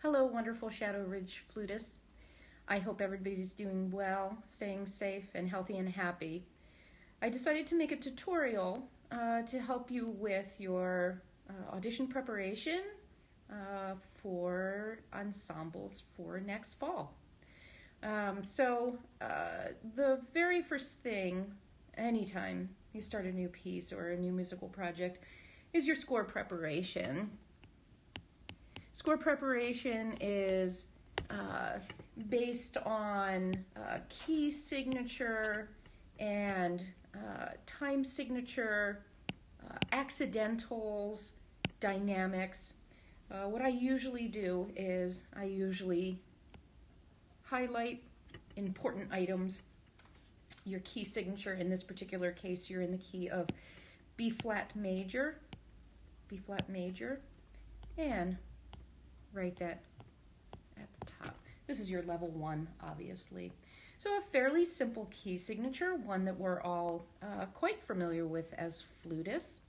Hello, wonderful Shadow Ridge flutists. I hope everybody's doing well, staying safe and healthy and happy. I decided to make a tutorial to help you with your audition preparation for ensembles for next fall. The very first thing, anytime you start a new piece or a new musical project, is your score preparation. Score preparation is based on key signature and time signature, accidentals, dynamics. What I usually do is I usually highlight important items. Your key signature, in this particular case, you're in the key of B flat major, and write that at the top. This is your level 1, obviously. So a fairly simple key signature, one that we're all quite familiar with as flutists.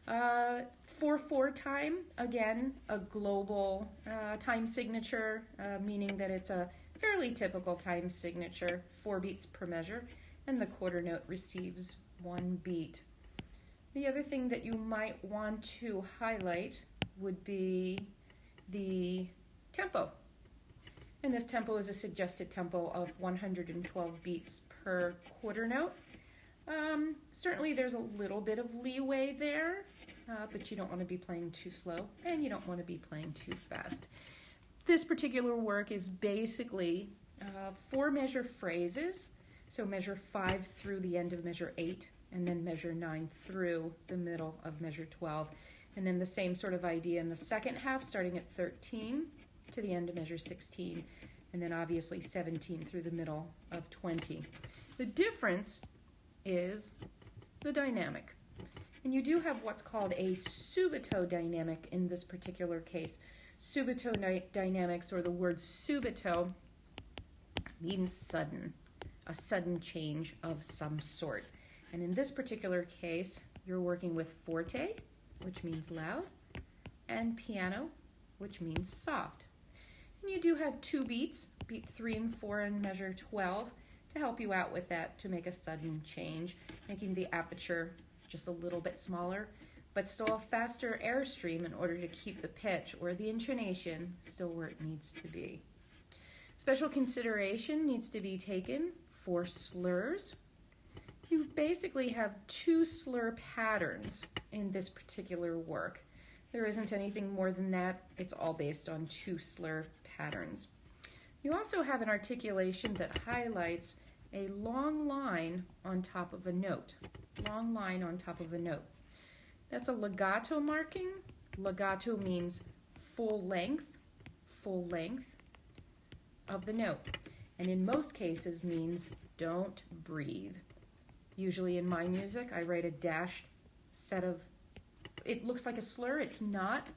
4/4 time, again, a global time signature, meaning that it's a fairly typical time signature, 4 beats per measure, and the quarter note receives 1 beat. The other thing that you might want to highlight would be the tempo. And this tempo is a suggested tempo of 112 beats per quarter note. Certainly there's a little bit of leeway there, but you don't want to be playing too slow and you don't want to be playing too fast. This particular work is basically 4 measure phrases, so measure 5 through the end of measure 8, and then measure 9 through the middle of measure 12. And then the same sort of idea in the second half, starting at 13 to the end of measure 16, and then obviously 17 through the middle of 20. The difference is the dynamic. And you do have what's called a subito dynamic in this particular case. Subito dynamics, or the word subito, means sudden, a sudden change of some sort. And in this particular case, you're working with forte, which means loud, and piano, which means soft. And you do have 2 beats, beat 3 and 4 in measure 12, to help you out with that, to make a sudden change, making the aperture just a little bit smaller, but still a faster airstream in order to keep the pitch or the intonation still where it needs to be. Special consideration needs to be taken for slurs. You basically have 2 slur patterns in this particular work. There isn't anything more than that. It's all based on 2 slur patterns. You also have an articulation that highlights a long line on top of a note. Long line on top of a note. That's a legato marking. Legato means full length of the note. And in most cases means don't breathe. Usually in my music, I write a dashed set of, it looks like a slur, it's not,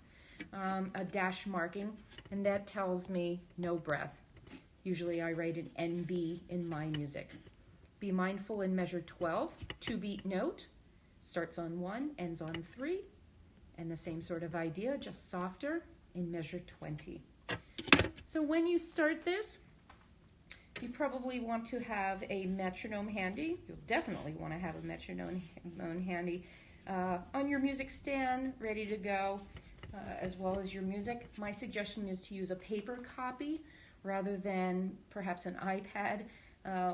a dash marking, and that tells me no breath. Usually I write an NB in my music. Be mindful in measure 12, 2-beat note, starts on 1, ends on 3, and the same sort of idea, just softer, in measure 20. So when you start this, you probably want to have a metronome handy. You'll definitely want to have a metronome handy on your music stand, ready to go, as well as your music. My suggestion is to use a paper copy rather than perhaps an iPad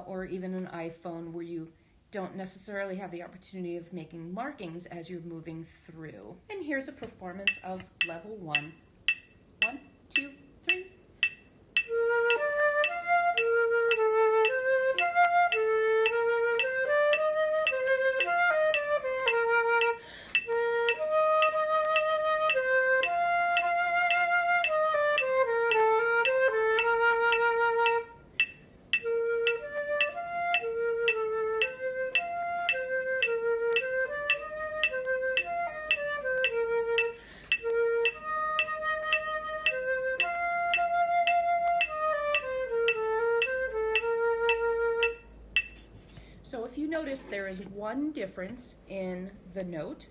or even an iPhone, where you don't necessarily have the opportunity of making markings as you're moving through. And here's a performance of level 1. 1, 2, 3. If you notice, there is one difference in the note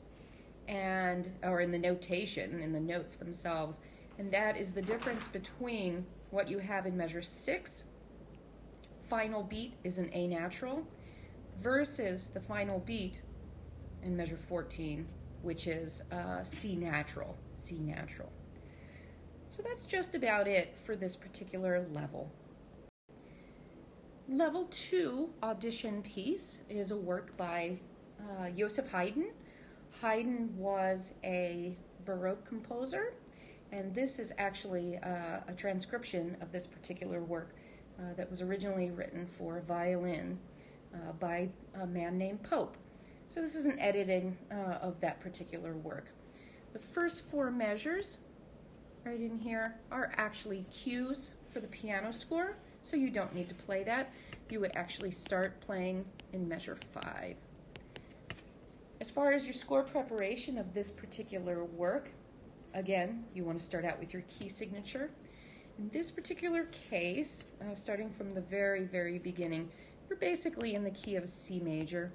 or in the notation, in the notes themselves, And that is the difference between what you have in measure 6, final beat is an A natural, versus the final beat in measure 14, which is C natural, C natural. So that's just about it for this particular level. Level 2 audition piece is a work by Joseph Haydn. Haydn was a Baroque composer, and this is actually a transcription of this particular work that was originally written for violin by a man named Pope. So this is an editing of that particular work. The first 4 measures right in here are actually cues for the piano score, so you don't need to play that. You would actually start playing in measure 5. As far as your score preparation of this particular work, again, you want to start out with your key signature. In this particular case, starting from the very, very beginning, you're basically in the key of C major.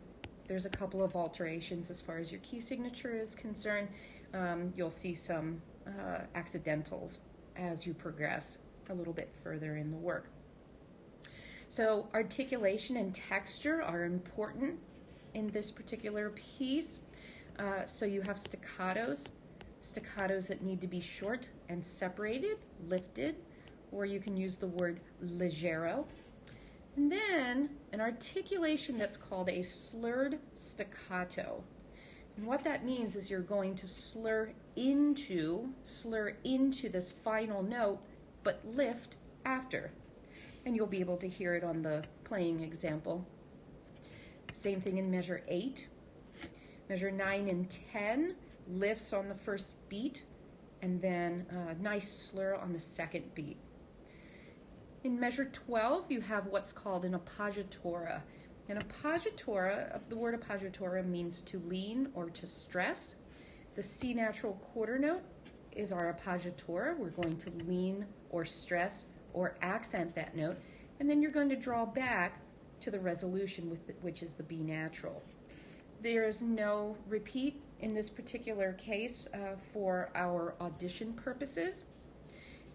There's a couple of alterations as far as your key signature is concerned. You'll see some accidentals as you progress a little bit further in the work. So articulation and texture are important in this particular piece. So you have staccatos that need to be short and separated, lifted, or you can use the word leggero. And then an articulation that's called a slurred staccato. And what that means is you're going to slur into this final note, but lift after. And you'll be able to hear it on the playing example. Same thing in measure 8. Measure 9 and 10 lifts on the first beat, and then a nice slur on the second beat. In measure 12, you have what's called an appoggiatura. An appoggiatura, the word appoggiatura means to lean or to stress. The C natural quarter note is our appoggiatura. We're going to lean or stress or accent that note, and then you're going to draw back to the resolution, which is the B natural. There is no repeat in this particular case for our audition purposes.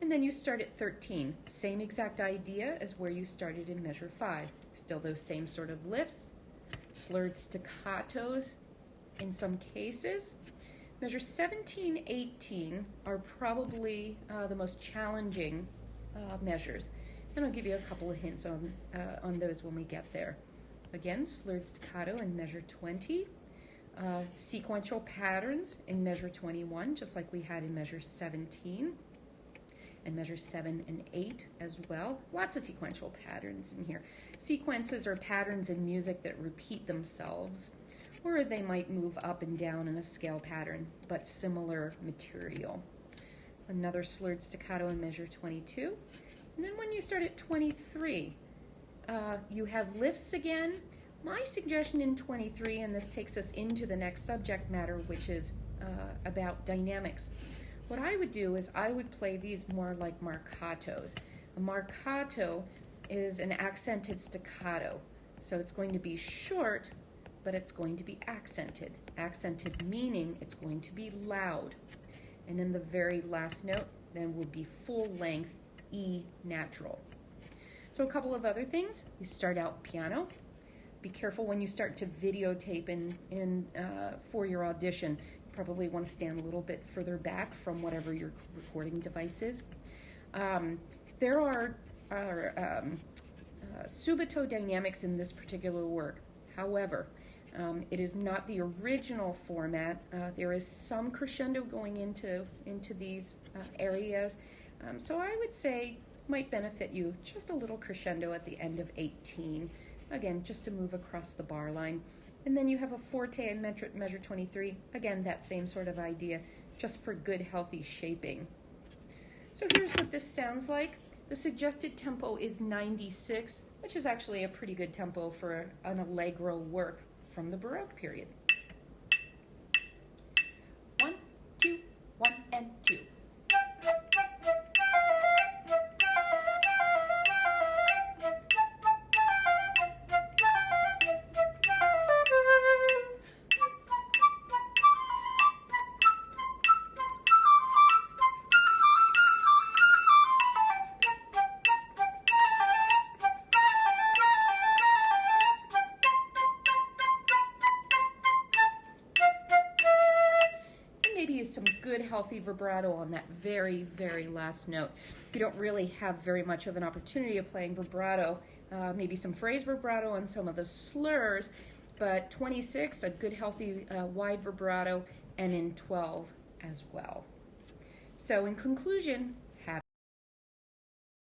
And then you start at 13. Same exact idea as where you started in measure 5. Still those same sort of lifts, slurred staccatos in some cases. Measure 17, 18 are probably the most challenging measures. And I'll give you a couple of hints on those when we get there. Again, slurred staccato in measure 20. Sequential patterns in measure 21, just like we had in measure 17. And measure 7 and 8 as well. Lots of sequential patterns in here. Sequences are patterns in music that repeat themselves, or they might move up and down in a scale pattern, but similar material. Another slurred staccato in measure 22. And then when you start at 23, you have lifts again. My suggestion in 23, and this takes us into the next subject matter, which is about dynamics. What I would do is I would play these more like marcatos. A marcato is an accented staccato. So it's going to be short, but it's going to be accented. Accented meaning it's going to be loud. And then the very last note then will be full length E natural. So a couple of other things. You start out piano. Be careful when you start to videotape for your audition. Probably want to stand a little bit further back from whatever your recording device is. There are subito dynamics in this particular work. However, it is not the original format. There is some crescendo going into these areas. So I would say it might benefit you just a little crescendo at the end of 18. Again, just to move across the bar line. And then you have a forte in measure 23. Again, that same sort of idea, just for good, healthy shaping. So here's what this sounds like. The suggested tempo is 96, which is actually a pretty good tempo for an allegro work from the Baroque period. 1, 2, 1, and 2. good healthy vibrato on that very, very last note. You don't really have very much of an opportunity of playing vibrato, maybe some phrase vibrato on some of the slurs, but 26, a good healthy wide vibrato, and in 12 as well. So in conclusion,